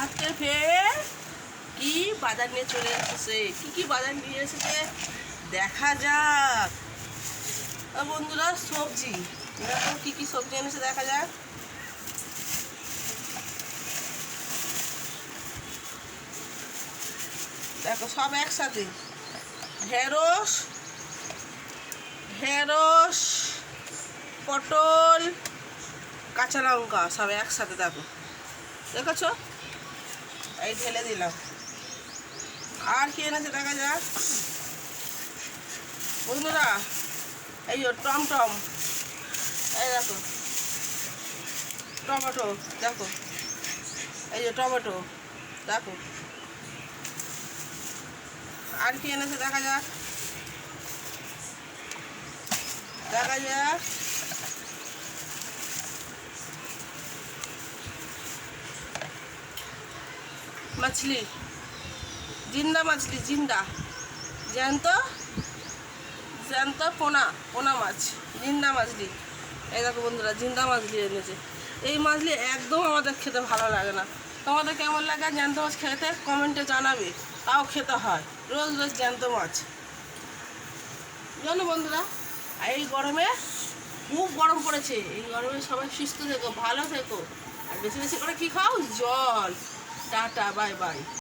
আজকে ফের কি বাজার নিয়ে চলে এসেছে, কি বাজার নিয়ে এসেছে দেখা যাক। বন্ধুরা সবজি দেখো কি সবজি এনেছে দেখা যাক। দেখো সব একসাথে, ঢেঁড়স ঢেঁড়স পটল কাঁচা লঙ্কা সব একসাথে দেখো, দেখেছো? এই ঢেলে দিলাম। আর কি এনেছে দেখা যাক বন্ধুরা। এই টমটম, এই দেখো টমেটো, দেখো এই যে টমেটো দেখো। আর কি এনেছে দেখা যাক, দেখা যাক। मछली जिंदा, मछली जिंदा জ্যান্ত জ্যান্ত পোনা পোনা মাছ, জিন্দা মাছলি। এই দেখো বন্ধুরা জিন্দা মাছলি এনেছে। এই মাছলি একদম আমাদের খেতে ভালো লাগে না। তোমাদের কেমন লাগে জ্যান্ত মাছ খেতে কমেন্টে জানাবে। তাও খেতে হয় রোজ রোজ জ্যান্ত মাছ, জানো বন্ধুরা। এই গরমে খুব গরম পড়েছে, এই গরমে সবাই সুস্থ থেকো, ভালো থেকো, আর বেশি বেশি করে কি খাও, জল। Tata, bye bye.